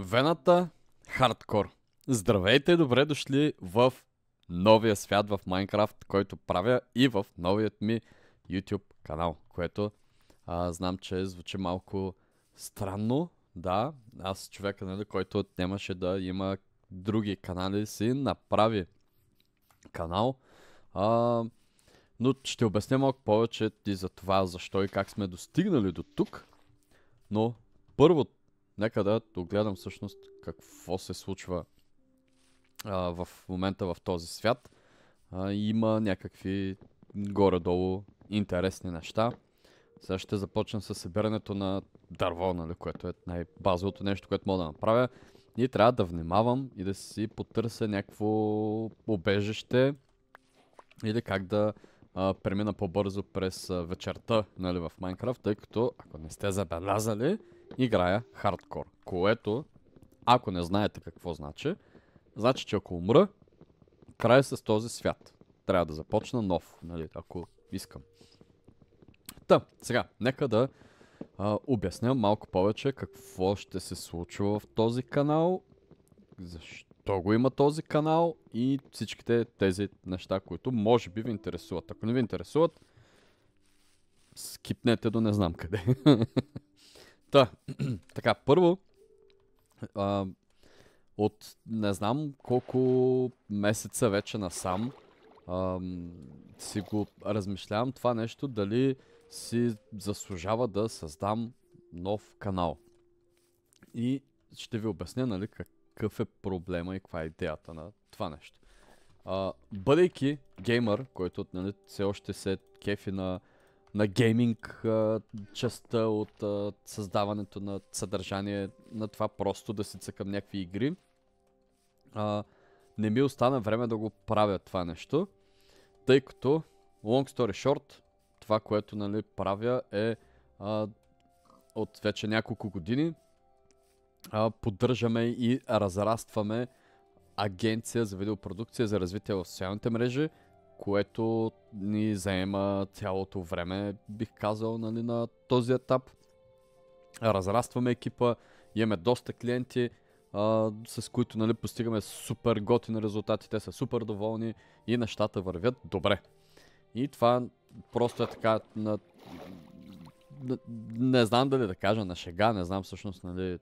Вената хардкор. Здравейте и добре дошли в новия свят в Майнкрафт, който правя и в новият ми YouTube канал, което знам, че звучи малко странно. Да, аз човека, нали, който нямаше да има други канали, си направи канал. Но ще обясня малко повече и за това, защо и как сме достигнали до тук. Но първо, нека да догледам всъщност какво се случва в момента в този свят. Има някакви горе-долу интересни неща. Сега ще започна с събирането на дърво, нали, което е най-базовото нещо, което мога да направя. И трябва да внимавам и да си потърся някакво убежище или как да премина по-бързо през вечерта, нали, в Майнкрафт, тъй като, ако не сте забелязали, играя хардкор, което, ако не знаете какво значи, че ако умра, край с този свят. Трябва да започна нов, нали, ако искам. Та, сега, нека да обясня малко повече какво ще се случва в този канал, защо го има този канал и всичките тези неща, които може би ви интересуват. Ако не ви интересуват, скипнете до не знам къде. Така, първо, от не знам колко месеца вече насам си го размишлявам това нещо, дали си заслужава да създам нов канал. И ще ви обясня, нали, какъв е проблема и каква е идеята на това нещо. Бъдейки геймър, който, нали, все още се кефи на гейминг частта от създаването на съдържание, на това просто да си цъкам някакви игри, не ми остана време да го правя това нещо, тъй като, long story short, това, което, нали, правя е от вече няколко години поддържаме и разрастваме агенция за видеопродукция за развитие в социалните мрежи, което ни заема цялото време, бих казал, нали, на този етап. Разрастваме екипа, имаме доста клиенти, с които, нали, постигаме супер готини резултати, те са супер доволни и нещата вървят добре. И това просто е така не знам дали да кажа на шега, не знам всъщност, нали,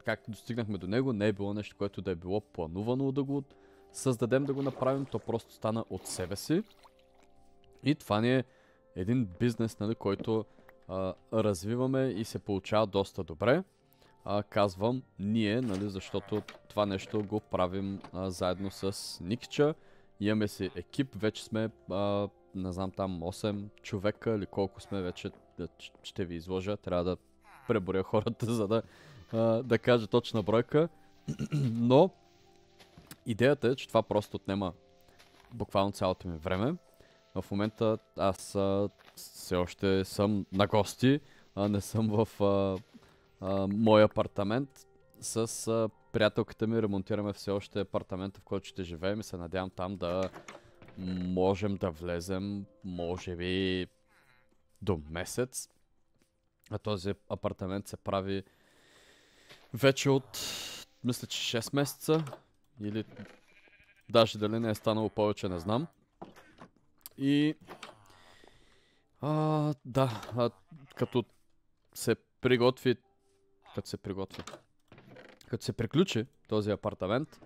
как достигнахме до него, не е било нещо, което да е било планувано да го създадем, да го направим, то просто стана от себе си. И това ни е един бизнес, нали, който развиваме и се получава доста добре. Казвам ние, нали, защото това нещо го правим заедно с Никча. Имаме си екип, вече сме, не знам, там 8 човека или колко сме вече, ще ви изложа. Трябва да преборя хората, за да кажа точна бройка. Но идеята е, че това просто отнема буквално цялото ми време. В момента аз все още съм на гости, не съм в мой апартамент. С приятелката ми ремонтираме все още апартамента, в който ще живеем и се надявам там да можем да влезем, може би, до месец. А този апартамент се прави вече от, мисля, че 6 месеца. Или даже дали не е станало повече, не знам. И като се приключи този апартамент,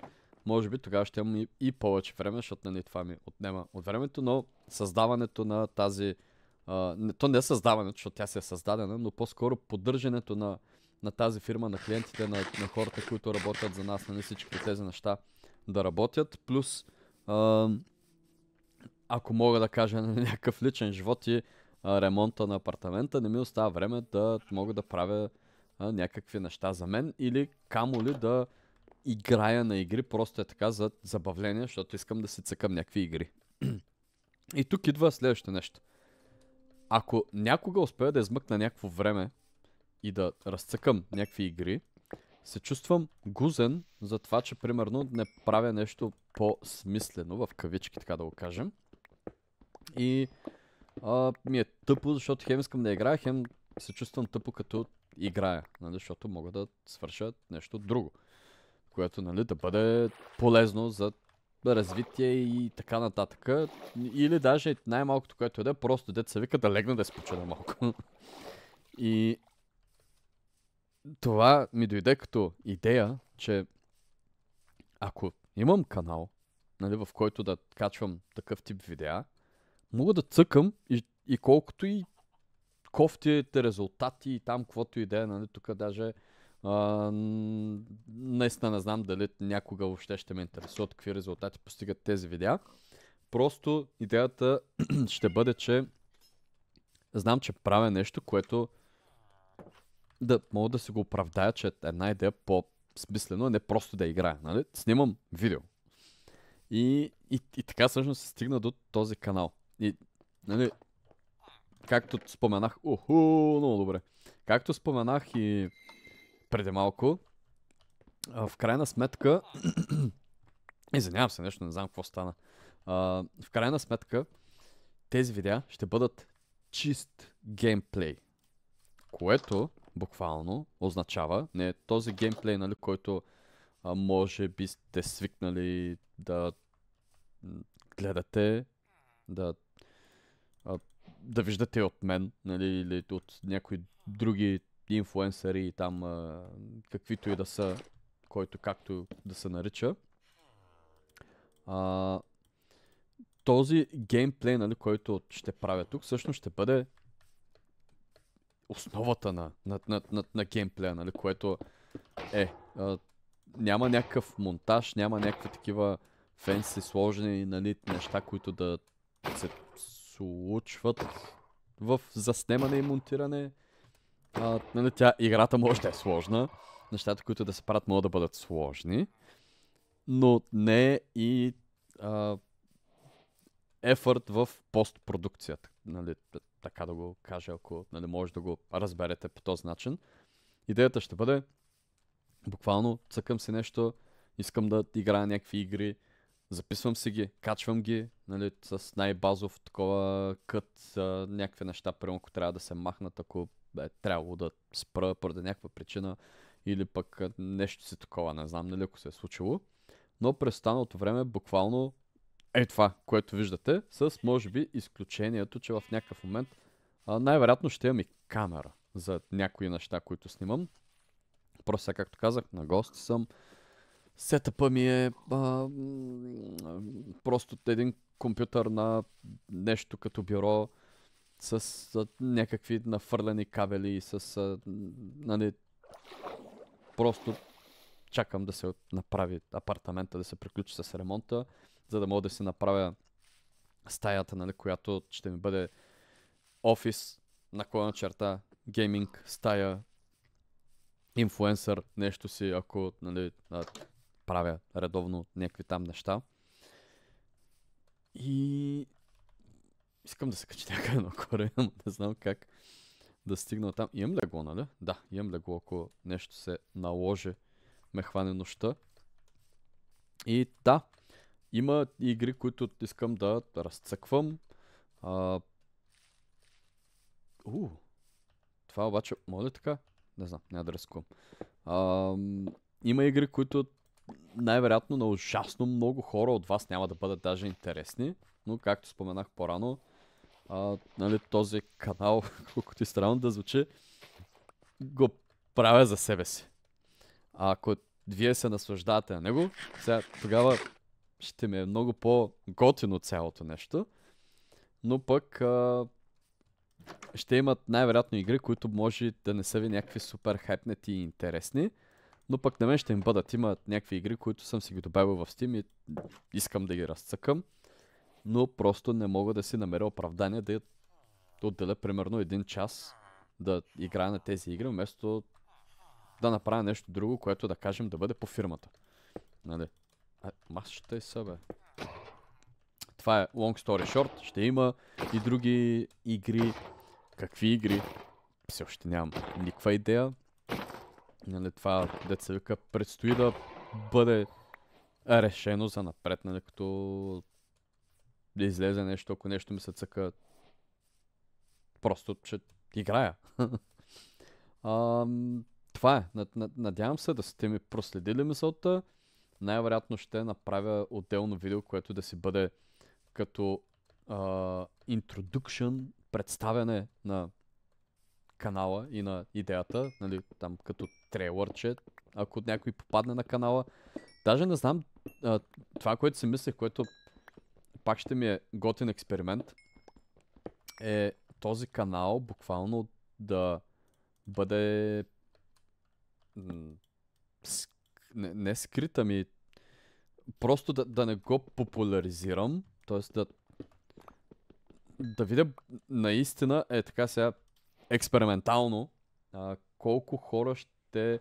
може би тогава ще имам и повече време, защото, нали, това ми отнема от времето, но създаването на тази... то не е създаването, защото тя се е създадена, но по-скоро поддържането на тази фирма, на клиентите, на хората, които работят за нас, нали, всички тези неща да работят, плюс ако мога да кажа на някакъв личен живот и ремонта на апартамента, не ми остава време да мога да правя някакви неща за мен или камо ли да играя на игри, просто е така за забавление, защото искам да си цъкам някакви игри. И тук идва следващото нещо. Ако някога успея да измъкна някакво време и да разцъкам някакви игри, се чувствам гузен за това, че примерно не правя нещо по-смислено, в кавички, така да го кажем. И ми е тъпо, защото хем искам да играя, хем се чувствам тъпо, като играя, нали, защото мога да свърша нещо друго, което, нали, да бъде полезно за развитие и така нататък. Или даже най-малкото, което е да просто деца вика да легна да се почина малко. И това ми дойде като идея, че ако имам канал, нали, в който да качвам такъв тип видеа, мога да цъкам и колкото и кофтите резултати и там каквото и да е, нали, тук даже наистина не знам дали някога въобще ще ме интересуват какви резултати постигат тези видеа. Просто идеята ще бъде, че знам, че правя нещо, което да мога да си го оправдая, че една идея по-смислено, не просто да играя. Нали? Снимам видео. И така всъщност се стигна до този канал. И, нали, както споменах, много добре. Както споменах и преди малко, в крайна сметка, извинявам се, нещо не знам какво стана. В крайна сметка, тези видеа ще бъдат чист геймплей, което буквално означава, не този геймплей, нали, който може би сте свикнали да гледате, да виждате от мен, нали, или от някои други инфлуенсъри и там каквито и да са, който както да се нарича. Този геймплей, нали, който ще правя тук, всъщност ще бъде основата на геймплея, нали, което няма някакъв монтаж, няма някакви такива фенси, сложни, нали, неща, които да се случват в заснемане и монтиране. Нали, играта може да е сложна, нещата, които да се правят, могат да бъдат сложни, но не и ефорт в постпродукцията, нали, така да го кажа, ако, нали, може да го разберете по този начин. Идеята ще бъде буквално цъкам си нещо, искам да играя някакви игри, записвам си ги, качвам ги, нали, с най-базов такова кът, някакви неща, примерно ако трябва да се махнат, ако е трябвало да спра поради някаква причина, или пък нещо си такова, не знам, нали, ако се е случило. Но през останалото време буквално това, което виждате, с може би изключението, че в някакъв момент най-вероятно ще имам и камера за някои неща, които снимам. Просто сега, както казах, на гости съм. Сетъпа ми е просто един компютър на нещо като бюро с някакви нафърлени кабели, с нали, просто чакам да се направи апартамента, да се приключи с ремонта, за да мога да си направя стаята, нали, която ще ми бъде офис, наклона черта, гейминг, стая, инфлуенсър, нещо си, ако, нали, правя редовно някакви там неща. И искам да се кача някъде нагоре, но не знам как да стигна там. Имам легло, нали? Да, имам легло, ако нещо се наложи, ме хване нощта. И да, има игри, които искам да разцъквам. Това обаче, може ли така? Не знам, няма да рискувам. Има игри, които най-вероятно на ужасно много хора от вас няма да бъдат даже интересни, но както споменах по-рано, нали, този канал, колкото и странно да звучи, го правя за себе си. Ако вие се наслаждавате на него, сега, тогава ще ми е много по-готино цялото нещо, но пък ще имат най-вероятно игри, които може да не са ви някакви супер хайпнети и интересни, но пък на мен ще им бъдат. Имат някакви игри, които съм си ги добавил в Steam и искам да ги разцъкам, но просто не мога да си намеря оправдание да отделя примерно 1 час да играя на тези игри, вместо да направя нещо друго, което да кажем да бъде по фирмата. Нали? Масата са, бе. Това е long story short. Ще има и други игри. Какви игри? Все още нямам никаква идея. Нали, това, деца вика, предстои да бъде решено за напред, нали, като да излезе нещо, ако нещо ми се цъка, просто ще играя. Това е. Надявам се да сте ми проследили мисълта. Най-вероятно ще направя отделно видео, което да си бъде като introduction, представяне на канала и на идеята, нали, там като трейлърче, ако някой попадне на канала. Даже не знам, това, което си мислех, което пак ще ми е готин експеримент, е този канал буквално да бъде не скрит, ами просто да не го популяризирам, т.е. да видя наистина така сега експериментално колко хора ще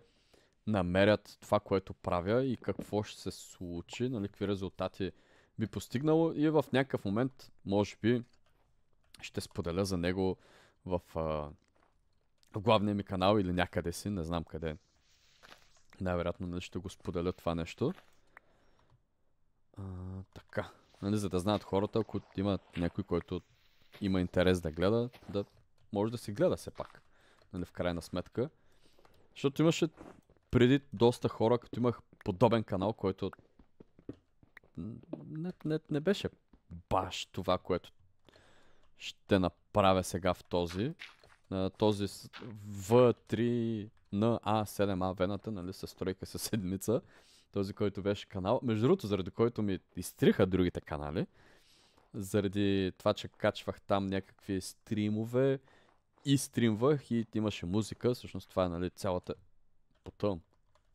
намерят това, което правя и какво ще се случи, нали, какви резултати би постигнало и в някакъв момент, може би, ще споделя за него в главния ми канал или някъде си, не знам къде. Най-вероятно, нали, ще го споделя това нещо. Така, нали, за да знаят хората, ако има някой, който има интерес да гледа, да може да си гледа все пак, нали, в крайна сметка. Защото имаше преди доста хора, като имах подобен канал, който не беше баш това, което ще направя сега в този. Този V3 на A7A вената, нали, с тройка със седмица. Този, който беше канал. Между другото, заради който ми изтриха другите канали. Заради това, че качвах там някакви стримове и стримвах и имаше музика. Всъщност това е, нали, цялата... Потъм.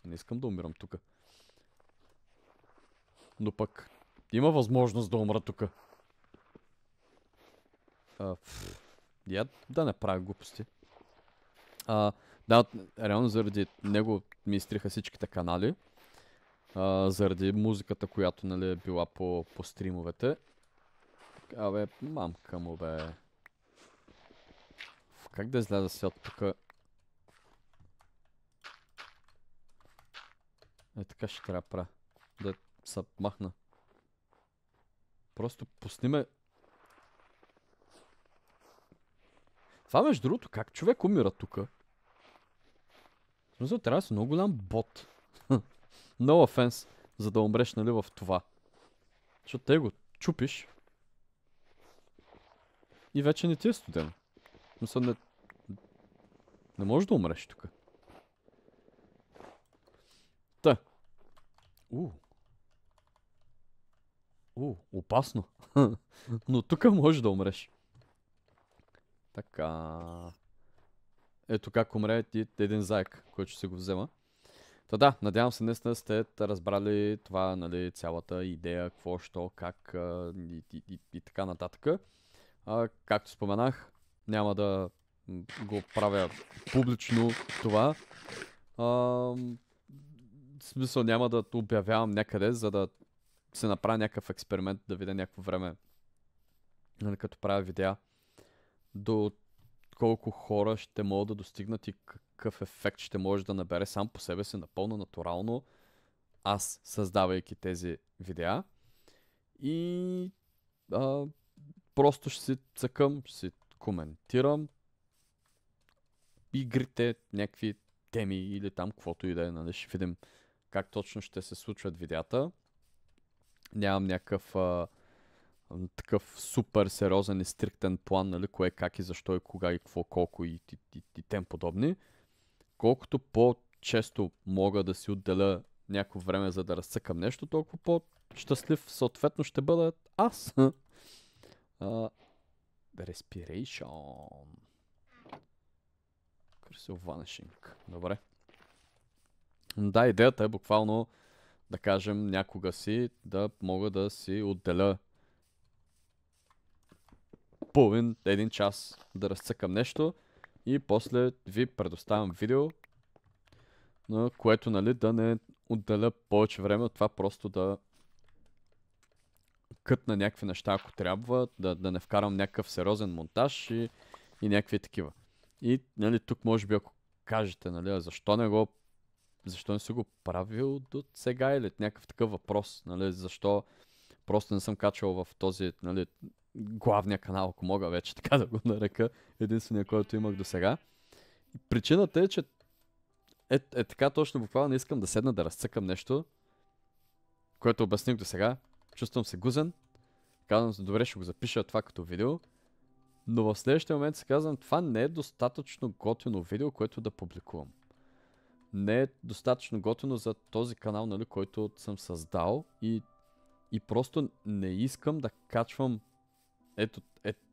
Не искам да умирам тук. Но пък има възможност да умра тук. Я да не правя глупости. Да, реално заради него ми изтриха всичките канали. Заради музиката, която, нали, е била по стримовете. Абе, мамка му, бе. Как да изляза сега от тук? Така ще трябва да правя. Да се махна. Просто пусни ме. Това, между другото, как човек умира тук? В смисъл, трябва да си много голям бот. No offense, за да умреш, нали, в това. Защото те го чупиш и вече не ти е студено. В смисъл, не можеш да умреш тук. Та. Опасно. Но тук можеш да умреш. Така. Ето как умре един заек, който ще си го взема. Та да, надявам се наистина сте разбрали това, нали, цялата идея, какво, що, как и така нататък. Както споменах, няма да го правя публично това. В смисъл, няма да обявявам някъде, за да се направя някакъв експеримент, да видя някакво време, нали, като правя видеа, до колко хора ще могат да достигнат и какъв ефект ще може да набере сам по себе си напълно натурално, аз създавайки тези видеа. И просто ще си цъкам, ще си коментирам игрите, някакви теми или там каквото и да е, нали, ще видим как точно ще се случват видеята. Нямам някакъв такъв супер сериозен и стриктен план, нали, кое, как и защо и кога и какво, колко и тем подобни. Колкото по-често мога да си отделя някакво време, за да разцъкам нещо, толкова по-щастлив съответно ще бъда аз. Respiration. Красиво vanishing. Добре. Да, идеята е буквално да кажем някога си да мога да си отделя половин, един час да разцъкам нещо и после ви предоставям видео, на което, нали, да не отделя повече време от това, просто да кътна някакви неща, ако трябва, да не вкарам някакъв сериозен монтаж и някакви такива. И, нали, тук може би ако кажете, нали, защо не си го правил до сега или някакъв такъв въпрос, нали, защо просто не съм качвал в този, нали, главния канал, ако мога вече така да го нарека, единствения, който имах до сега. Причината е, че е така точно буквално искам да седна да разцъкам нещо, което обясних до сега. Чувствам се гузен. Казвам се, добре, ще го запиша това като видео. Но в следващия момент се казвам, това не е достатъчно готино видео, което да публикувам. Не е достатъчно готино за този канал, нали, който съм създал и просто не искам да качвам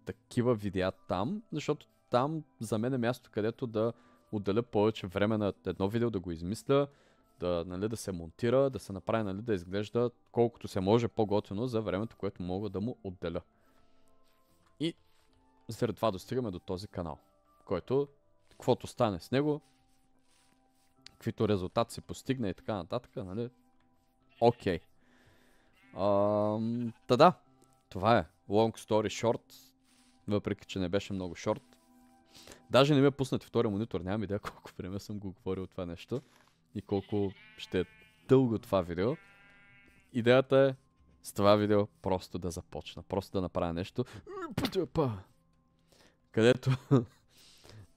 такива видеа там, защото там за мен е място, където да отделя повече време на едно видео, да го измисля, нали, да се монтира, да се направи, нали, да изглежда колкото се може по-готино за времето, което мога да му отделя. И заради това достигаме до този канал, който, каквото стане с него, каквито резултати се постигне и така нататък, нали, окей. Да, това е. Long story short, въпреки че не беше много шорт. Даже не ме пуснати втория монитор, нямам идея колко време съм го говорил това нещо и колко ще е дълго това видео. Идеята е с това видео просто да започна, просто да направя нещо, където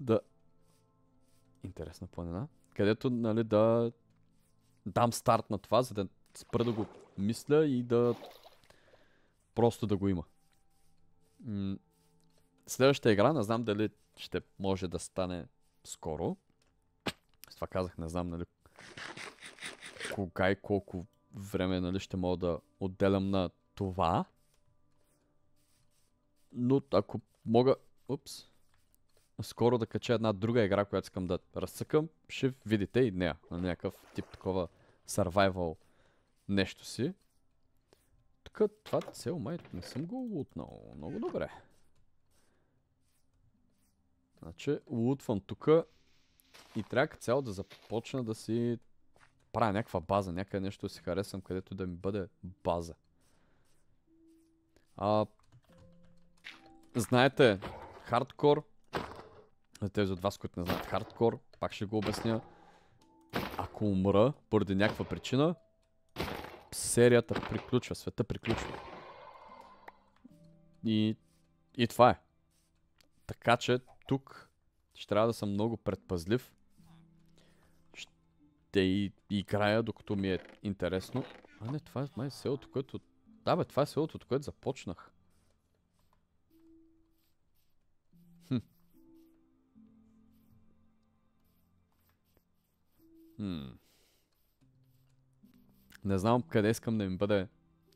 да... Интересна планина. Където, нали, да дам старт на това, за да спра да го мисля и да просто да го има. Следващата игра, не знам дали ще може да стане скоро. С това казах, не знам, нали, кога и колко време, нали, ще мога да отделям на това. Но ако мога, скоро да кача една друга игра, която искам да разцъкам, ще видите и нея, на някакъв тип такова survival нещо си. Тук това цел май не съм го лутнал. Много добре. Значи лутвам тук и трябва като цяло да започна да си правя някаква база, някъде нещо да си харесам, където да ми бъде база. Знаете, хардкор, за тези от вас, които не знаят хардкор, пак ще го обясня. Ако умра поради някаква причина, серията приключва, света приключва. И това е. Така че тук ще трябва да съм много предпазлив. Ще и играя, докато ми е интересно. Не, това е май селото, което... Да бе, това е селото, от което започнах. Не знам къде искам да ми бъде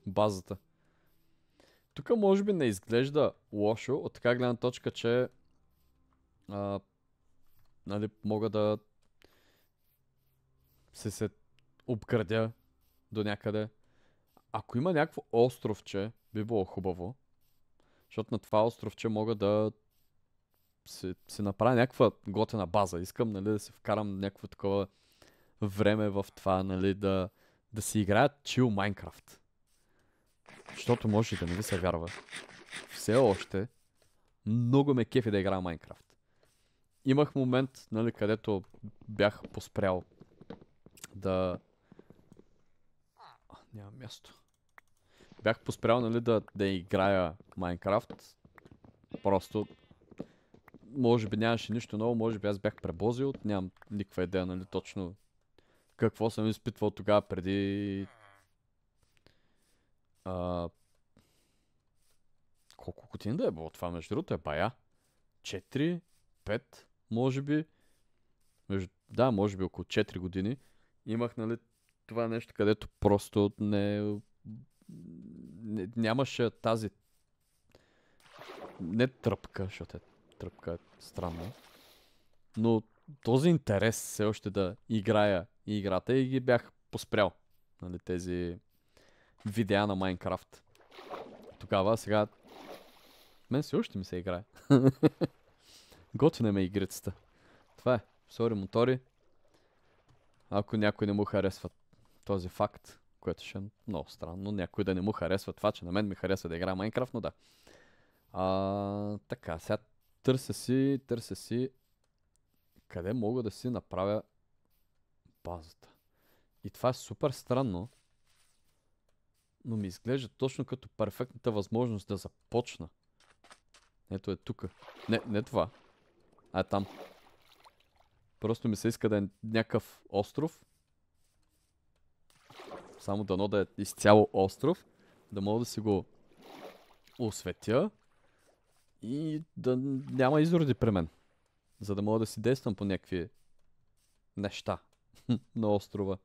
базата. Тук може би не изглежда лошо, от така гледна точка, че нали, мога да се обградя до някъде. Ако има някакво островче, би било хубаво. Защото на това островче мога да се направя някаква готина база. Искам, нали, да се вкарам някакво такова време в това, нали, да си играят чил Майнкрафт. Защото може и да не ви се вярва. Все още много ме кефи да играя Майнкрафт. Имах момент, нали, където бях поспрял да... няма място. Бях поспрял, нали, да играя Майнкрафт. Просто може би нямаше нищо ново, може би аз бях пребозил, нямам никаква идея, нали, точно какво съм изпитвал тогава преди... Колко години да е било това, между другото е бая? 4, 5, може би. Да, може би около 4 години. Имах, нали, това нещо, където просто нямаше тази... Не тръпка, защото тръпка е странно. Но този интерес все още да играя и играта и ги бях поспрял. Нали, тези видеа на Майнкрафт. Тогава, сега... Мен все още ми се играе. Готина ме игрицата. Това е. Сори, мотори. Ако някой не му харесва този факт, което ще е много странно, някой да не му харесва това, че на мен ми харесва да играя Майнкрафт, но да. Така, сега търся си къде мога да си направя базата. И това е супер странно, но ми изглежда точно като перфектната възможност да започна. Ето е тук. Не това. Там. Просто ми се иска да е някакъв остров. Само дано да е изцяло остров. Да мога да си го осветя. И да няма изроди при мен. За да мога да си действам по някакви неща на острова.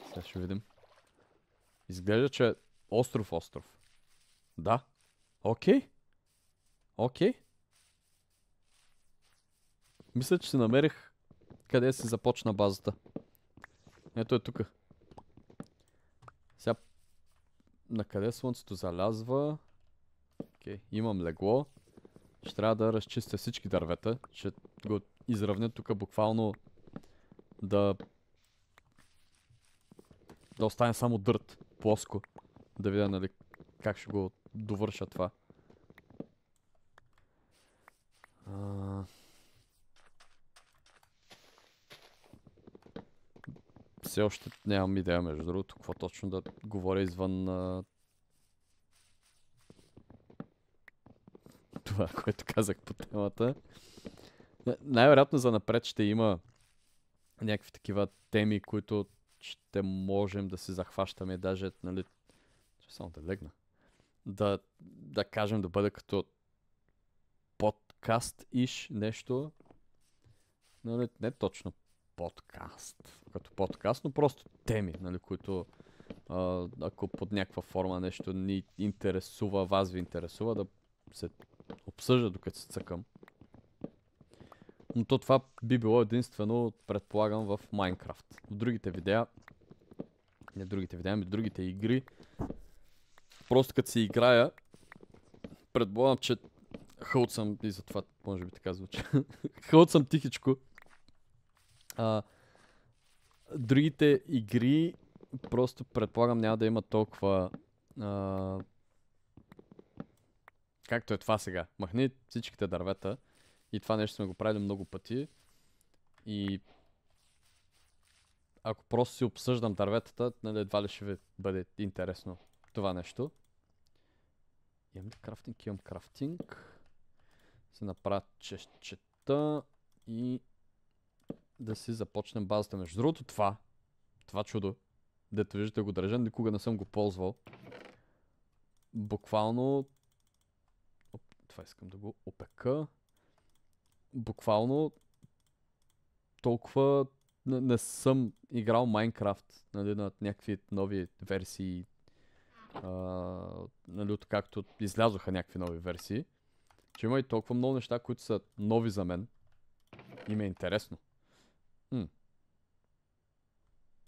Сега ще видим. Изглежда, че е остров. Да. Окей. Мисля, че си намерих къде си започна базата. Ето е тук. Сега на къде слънцето залязва. Окей, имам легло. Ще трябва да разчистя всички дървета. Ще го изравня тук буквално да остане само дърт, плоско. Да видя, нали, как ще го довърша това. Все още нямам идея, между другото, какво точно да говоря извън това, което казах по темата. Най-вероятно за напред ще има някакви такива теми, които ще можем да си захващаме, даже, нали, ще само да легна. Да кажем да бъде като подкаст-иш нещо. Нали, не точно подкаст, като подкаст, но просто теми, нали, които ако под някаква форма нещо ни интересува, вас ви интересува, да се обсъжда докато се цъкам. Но то това би било единствено, предполагам, в Майнкрафт. В другите видеа, другите игри, просто като си играя, предполагам, че хълцам, и затова може би така звучи, хълцам тихичко. Другите игри, просто предполагам няма да има толкова... както е това сега. Махни всичките дървета. И това нещо сме го правили много пъти. И ако просто си обсъждам дърветата, нали, едва ли ще ви бъде интересно това нещо. Имам ли крафтинг? Имам крафтинг. Се направя чещета и да си започнем базата. Между другото това чудо, дето виждате го държа, никога не съм го ползвал. Буквално... това искам да го опека. Буквално толкова не съм играл Майнкрафт, нали, на някакви нови версии, нали, както излязоха някакви нови версии, че има и толкова много неща, които са нови за мен и ми е интересно.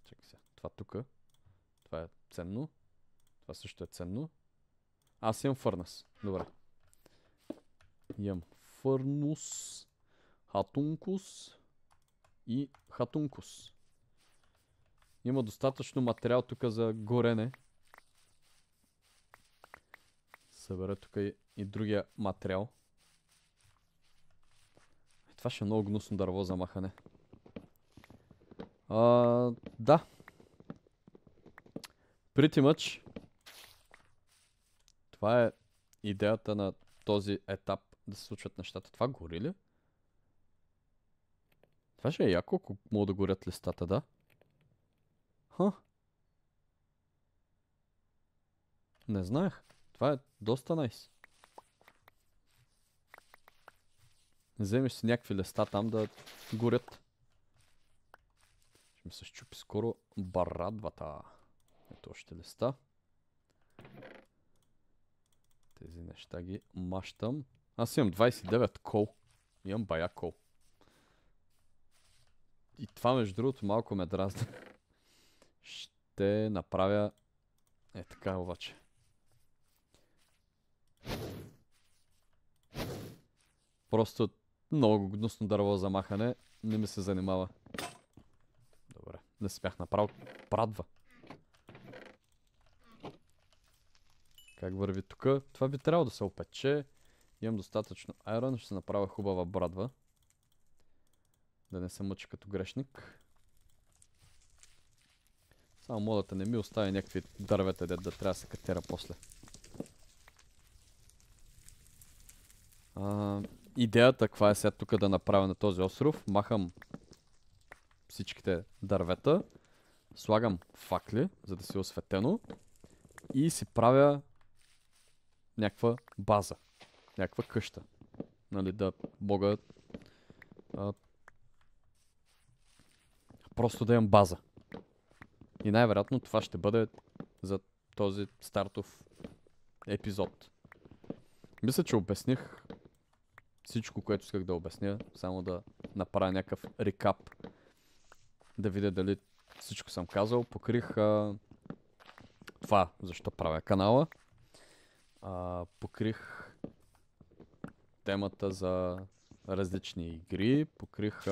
Чакай сега, това тук, това е ценно, това също е ценно. Аз имам фърнас, добре. Имам фърнус, хатункус и хатункус. Има достатъчно материал тук за горене. Събера тук и другия материал. Това ще е много гнусно дърво за махане. Да. Pretty much. Това е идеята на този етап да се случват нещата. Това гори ли? Това ще е яко, ако мога да горят листата, да? Не знаех. Това е доста найс. Вземеш си някакви листа там да горят. Ще ми се щупи скоро барадвата. Ето още листа. Тези неща ги мащам. Аз имам 29 кол. Имам бая кол. И това между другото малко ме дразни. Ще направя... така обаче. Просто много гнусно дърво за махане. Не ми се занимава. Добре. Не се бях направил прадва. Как върви тук? Това би трябвало да се опече. Имам достатъчно айрон. Ще се направя хубава брадва. Да не се мъчи като грешник. Само модата не ми остави някакви дървета, да трябва да се катера после. идеята каква е сега тук да направя на този остров? Махам всичките дървета, слагам факли, за да си е осветено и си правя някаква база, някаква къща. Нали, да мога просто да имам база. И най-вероятно това ще бъде за този стартов епизод. Мисля, че обясних всичко, което исках да обясня, само да направя някакъв рекап, да видя дали всичко съм казал. Покрих това, защо правя канала. Покрих темата за различни игри, покрих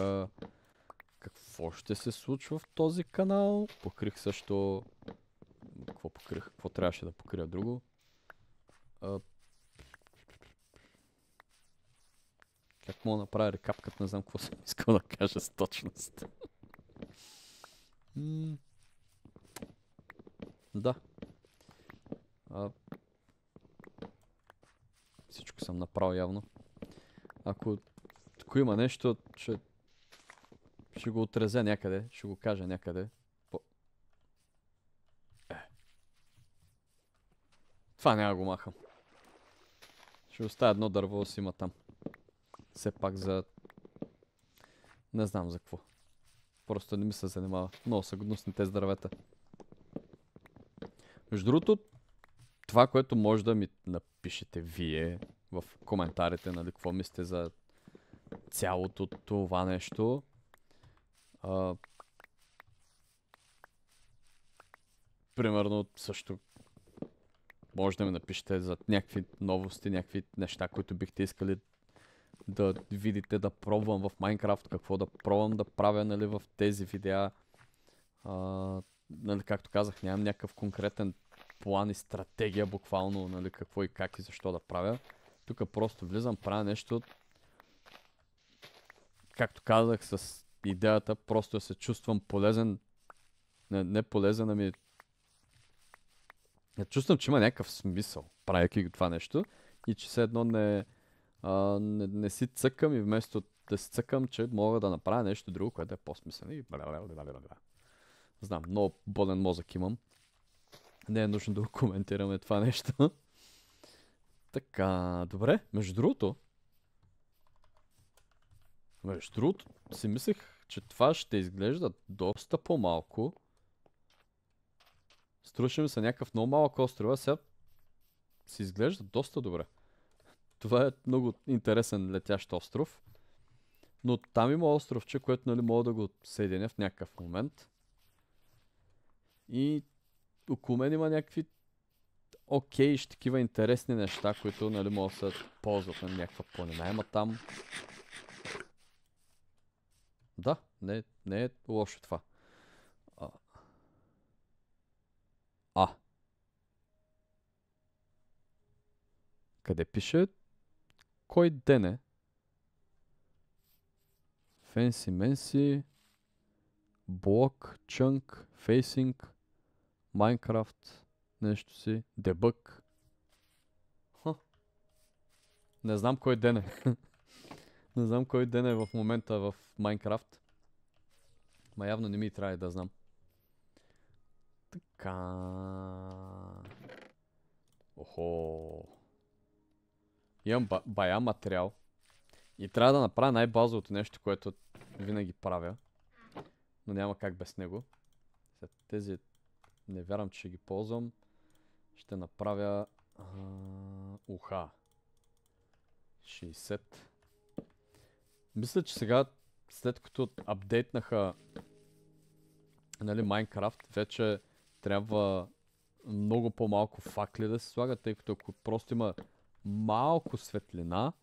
какво ще се случва в този канал, покрих също... Какво покрих? Какво трябваше да покрия друго? Как мога да направя рекап, като не знам какво съм искал да кажа с точност. Да. Всичко съм направил явно. Ако има нещо, ще го отрезя някъде, ще го кажа някъде. Това няма го махам. Ще оставя едно дърво да си има там. Все пак за... Не знам за какво. Просто не ми се занимава. Много са гнусни тези дървета. Между другото, това, което може да ми напишете вие в коментарите, нали, какво мислите за цялото това нещо. Примерно също може да ми напишете за някакви новости, някакви неща, които бихте искали да видите, да пробвам в Майнкрафт, какво да пробвам да правя, нали, в тези видеа. Нали, както казах, нямам някакъв конкретен план и стратегия буквално, нали, какво и как и защо да правя. Тук просто влизам, правя нещо, както казах, с идеята просто да се чувствам полезен, не полезен, ами я чувствам, че има някакъв смисъл, правейки това нещо и че все едно не си цъкам и вместо да си цъкам, че мога да направя нещо друго, което е по-смислено и знам, много болен мозък имам. Не е нужно да го коментираме това нещо. Така, добре. Между другото си мислех, че това ще изглежда доста по-малко. Струваше ми се някакъв много малък остров, а сега си изглежда доста добре. Това е много интересен летящ остров. Но там има островче, което, нали, мога да го съединя в някакъв момент. И около мен има някакви такива интересни неща, които, нали, могат да се ползват на някаква планина. Има там... Да, не е лошо това. Къде пише кой ден е? Fancy Mancy, Block, Chunk, Facing, Minecraft, нещо си, Debug. Не знам кой ден е. Не знам кой ден е в момента в Minecraft. Ма явно не ми трябва да знам. Така. Охо. Имам бая материал. И трябва да направя най-базовото нещо, което винаги правя. Но няма как без него. След тези не вярвам, че ще ги ползвам. Ще направя... уха. 60. Мисля, че сега, след като апдейтнаха, нали, Minecraft, вече трябва много по-малко факли да се слагат, тъй като ако просто има малко светлина,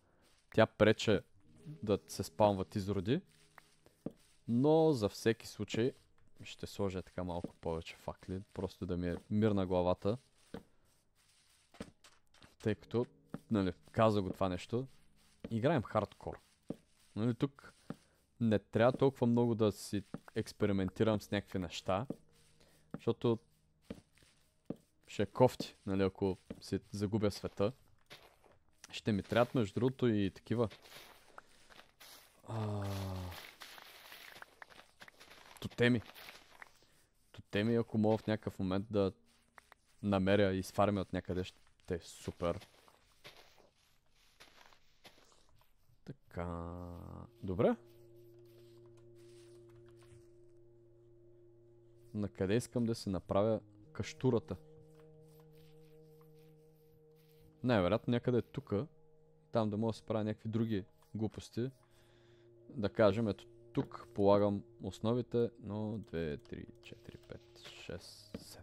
тя прече да се спамват изроди. Но за всеки случай ще сложа така малко повече факли, просто да ми е мир на главата. Тъй като, нали, каза го това нещо, играем хардкор. Нали, тук не трябва толкова много да си експериментирам с някакви неща, защото ще е кофти, нали, ако си загубя света. Ще ми трябват между другото и такива. Тотеми. Тотеми, ако мога в някакъв момент да намеря и изфармя от някъде, ще е супер. Така... Добре. Накъде искам да си направя каштурата? Най-вероятно някъде тука. Там да мога да си правя някакви други глупости. Да кажем, ето тук полагам основите, но 2, 3, 4, 5, 6, 7.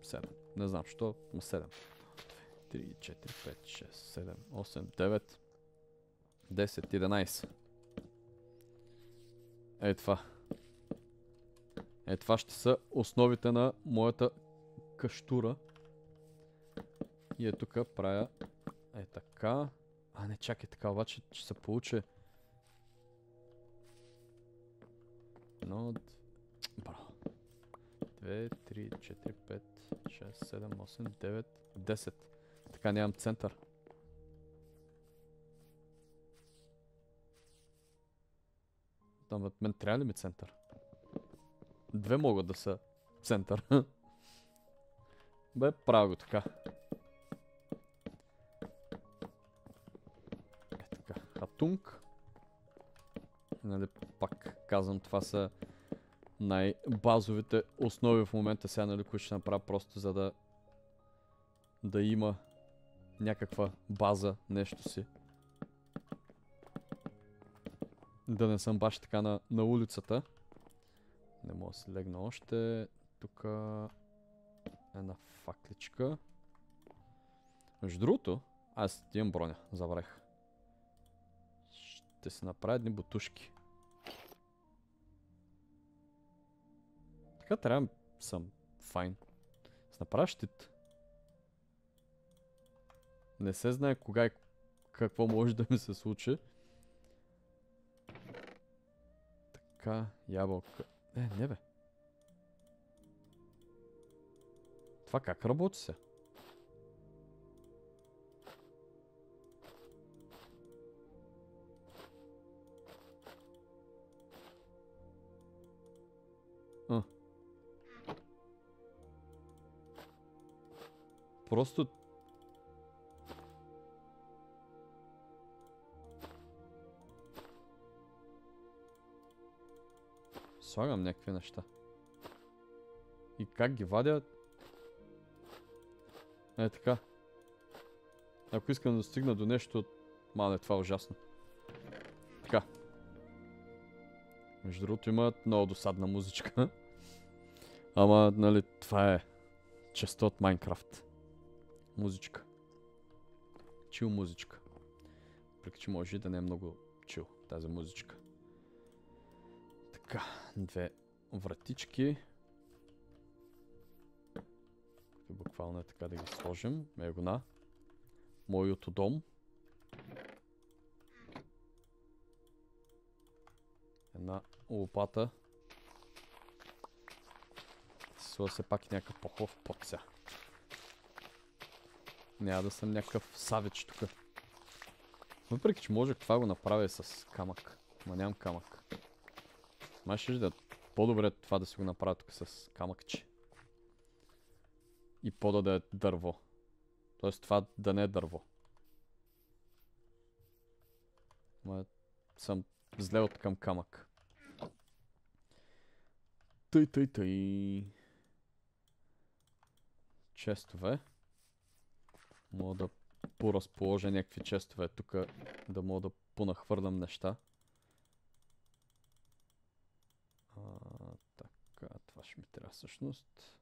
7. Не знам, що, но 7. 2, 3, 4, 5, 6, 7, 8, 9, 10, 11. Ей това. Ей това ще са основите на моята каштура. И е тук правя е така. А не, чакай така, обаче ще се получи. Но... Браво. 2, 3, 4, 5, 6, 7, 8, 9, 10. Така нямам център. Там от мен трябва ли ми център? Две могат да са център. Бе, правя го така. Е така. Хатунг. Нали, пак казвам, това са най-базовите основи в момента сега, нали, които ще направя просто за да има някаква база, нещо си. Да не съм баш така на улицата. Не мога да си легна още. Тук една факличка. Между другото, аз имам броня, забравих. Ще си направя едни бутушки. Така трябва съм файн. Ще направя щит. Не се знае кога и какво може да ми се случи. Така, ябълка. Не бе. Това как работи се? Просто... Слагам някакви неща. И как ги вадя? Е така. Ако искам да стигна до нещо... Мале, това е ужасно. Така. Между другото има много досадна музичка. Ама, нали, това е частта от Майнкрафт. Музичка. Чил музичка. Въпреки че може и да не е много чил тази музичка. Така, две вратички. Буквално е така да ги сложим. Его на моето дом. Една лопата. Все пак някакъв по-хубав пот сега. Няма да съм някакъв савич тук. Въпреки че може това го направя с камък. Ма нямам камък. Май ще да по-добре това да си го направя тук с камъкче. И пода да е дърво. Тоест това да не е дърво. Ма съм зле от към камък. Тъй. Честове. Мога да поразположа някакви честове тук, да мога да понахвърлям неща. Така, това ще ми трябва всъщност.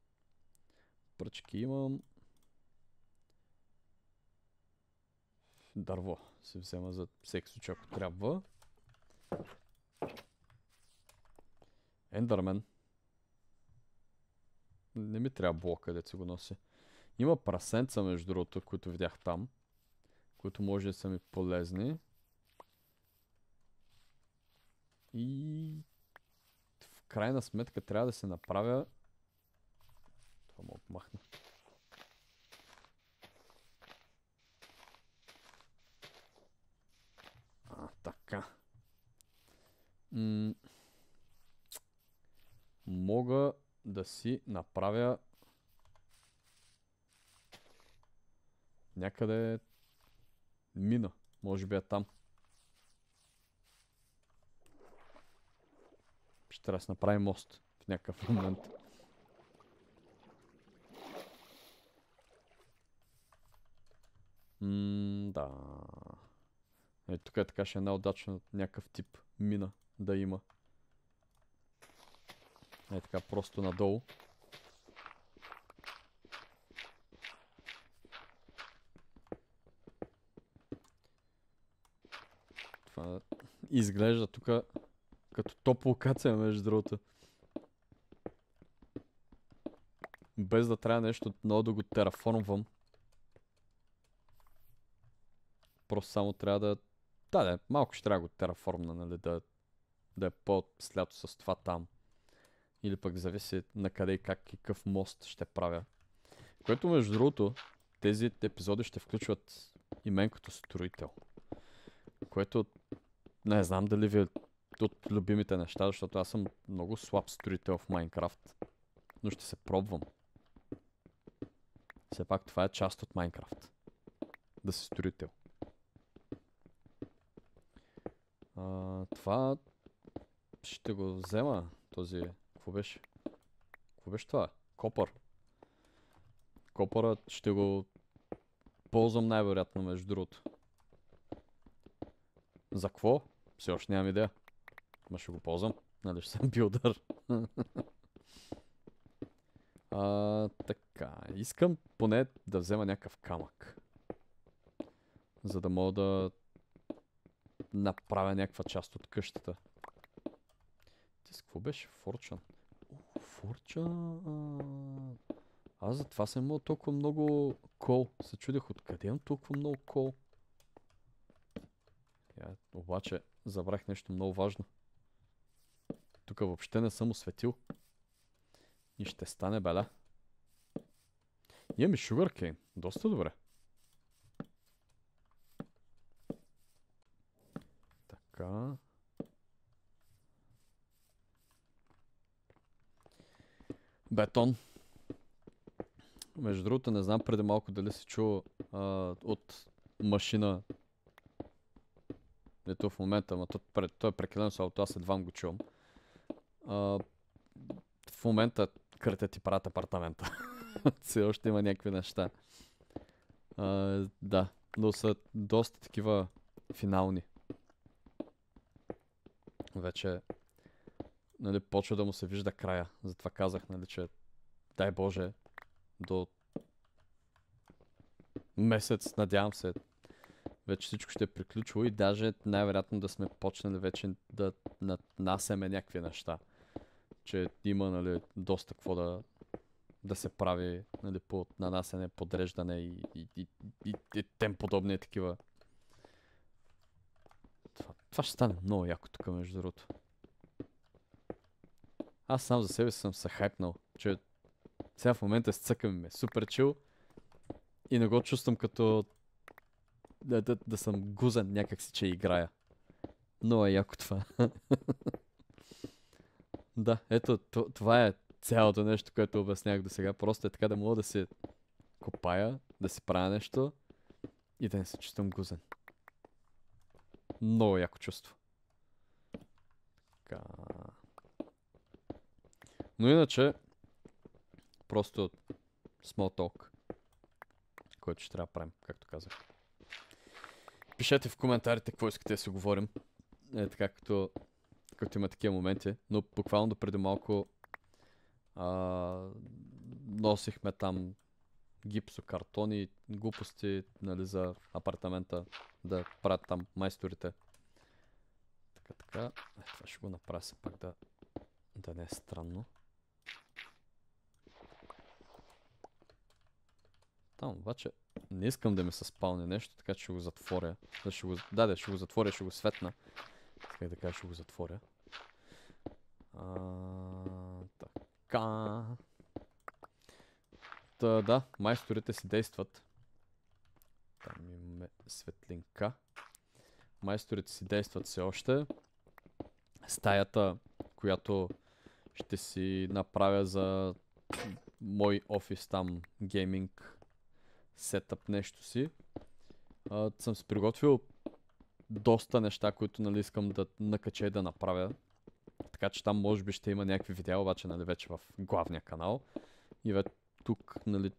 Пръчки имам. Дърво се взема за всеки случай, ако трябва. Ендърмен. Не ми трябва блок, където си го носи. Има прасенца, между другото, които видях там. Които може да са ми полезни. И... в крайна сметка трябва да се направя... Това мога да махна. М- Мога да си направя някъде мина. Може би е там. Ще трябва да се направи мост в някакъв момент. Да. Тук е така ще е най-удачно някакъв тип мина да има. Така просто надолу. Това изглежда тук като топ локация, между другото. Без да трябва нещо много да го тераформвам. Просто само трябва да... Да, малко ще трябва да го тераформна, нали, да е по-слято с това там. Или пък зависи на къде и как и какъв мост ще правя. Което между другото, тези епизоди ще включват и мен като строител. Което не знам дали ви е от любимите неща, защото аз съм много слаб строител в Майнкрафт. Но ще се пробвам. Все пак това е част от Майнкрафт. Да си строител. Това ще го взема, този... Какво беше? Какво беше това? Копър. Копъра ще го ползвам най-вероятно, между другото. За какво? Все още нямам идея. Ма ще го ползвам. Нали ще съм билдър. Така. Искам поне да взема някакъв камък. За да мога да направя някаква част от къщата. С какво беше? Форчан. Форчан. Аз затова съм имал толкова много кол. Се чудех откъде имам толкова много кол. Обаче забрах нещо много важно. Тук въобще не съм осветил. И ще стане беля. Имаме sugarcane. Доста добре. Така. Бетон. Между другото, не знам преди малко дали си чул от машина. Ето в момента, ама той е прекалено слабото, аз едва го чувам. В момента къртят и правят апартамента. Все още има някакви неща. Да, но са доста такива финални. Вече, нали, почва да му се вижда края. Затова казах, нали, че дай Боже, до месец, надявам се, вече всичко ще е приключило и даже най-вероятно да сме почнали вече да наднасяме някакви неща. Че има, нали, доста какво да се прави, нали, по нанасяне, подреждане и тем подобни такива. Това ще стане много яко тук, между другото. Аз сам за себе съм се хайпнал, че сега в момента се цъкам ме супер чил и не го чувствам като да съм гузен някакси, че играя. Много е яко това. Да, ето, това е цялото нещо, което обяснях до сега. Просто е така да мога да се копая, да си правя нещо и да не се чувствам гузен. Много яко чувство. Така. Но иначе, просто small talk, който ще трябва да правим, както казах. Пишете в коментарите какво искате да си говорим. Така като има такива моменти. Но буквално до преди малко носихме там гипсокартони, глупости, нали, за апартамента да правят там майсторите. Така. Това ще го направя се пак да не е странно. Там обаче не искам да ми се спалне нещо, така че ще го затворя. Ще го затворя, ще го светна. Исках да кажа, ще го затворя. Така. Да, майсторите си действат. Там имаме светлинка. Майсторите си действат все още. стаята, която ще си направя за мой офис там, гейминг сетъп нещо си. Съм си приготвил доста неща, които нали, искам да накача и да направя. Така че там може би ще има някакви видеа, обаче нали, вече в главния канал. И вече тук нали,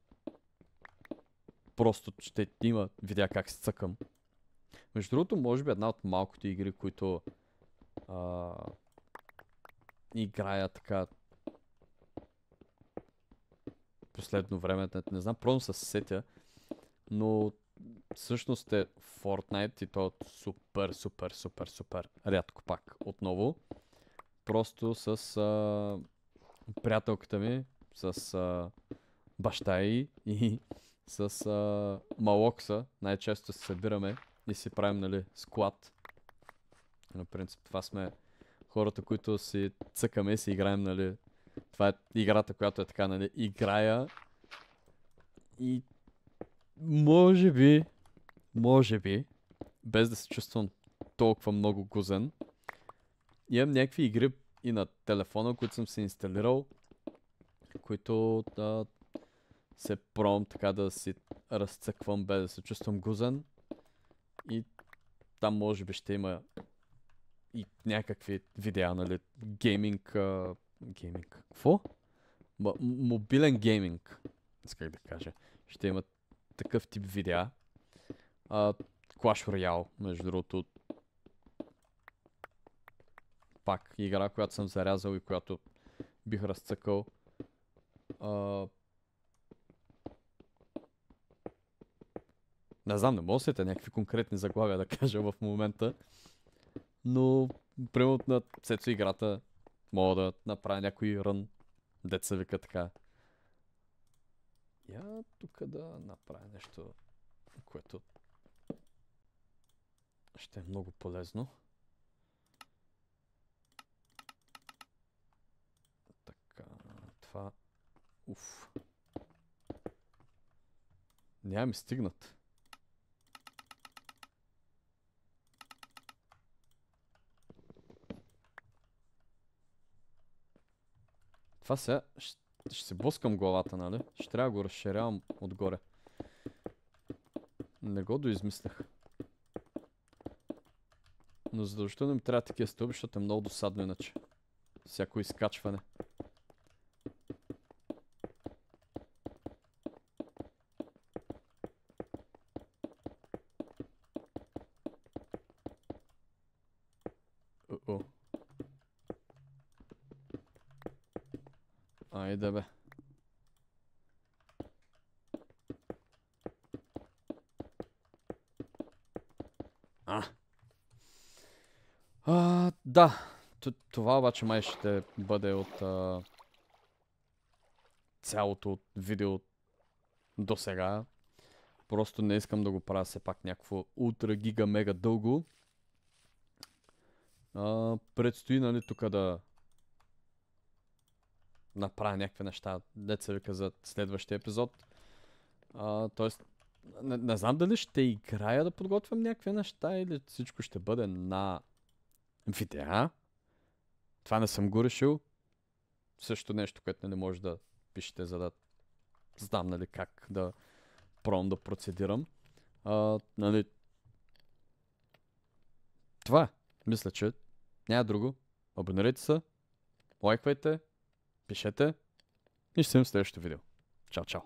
просто ще има видеа как се цъкам. Между другото, може би една от малкото игри, които играя така последно време, не знам, просто се сетя, но всъщност е Fortnite и то е супер рядко пак отново. Просто с приятелката ми, с баща и с Малокса най-често се събираме и си правим нали, склад. На принцип това сме хората, които си цъкаме и си играем, нали. Това е играта, която е така, нали, играя и може би, без да се чувствам толкова много гузен, имам някакви игри и на телефона, които съм се инсталирал, които да се пробвам така да си разцъквам без да се чувствам гузен. И там може би ще има и някакви видеа, нали, гейминг, какво? Мобилен гейминг, исках да кажа. Ще има такъв тип видеа. Clash Royale, между другото, пак игра, която съм зарязал и която бих разцъкал. Не знам, не мога да сетя някакви конкретни заглавия да кажа в момента. Но, примерно на сето играта, мога да направя някой рън, деца вика така. Я тук да направя нещо, което ще е много полезно. Така, това... Уф. Няма ми стигнат. Това сега ще се блъскам главата, нали? Ще трябва да го разширявам отгоре. Не го доизмислях. Но задължително ми трябва такива стълби, защото е много досадно иначе. Всяко изкачване. О-о. Айде бе. Да. Това обаче май ще бъде от цялото видео до сега. Просто не искам да го правя все пак някакво ултра гига мега дълго. Предстои нали тук да направя някакви неща, деца вика за следващия епизод. Тоест, не знам дали ще играя да подготвям някакви неща или всичко ще бъде на видеа. Това не съм го решил. Също нещо, което не може да пишете, за да знам нали, как да пробвам да процедирам. Нали... Това е. Мисля, че няма друго. Абонирайте се, лайквайте, пишете и ще се видим в следващото видео. Чао, чао!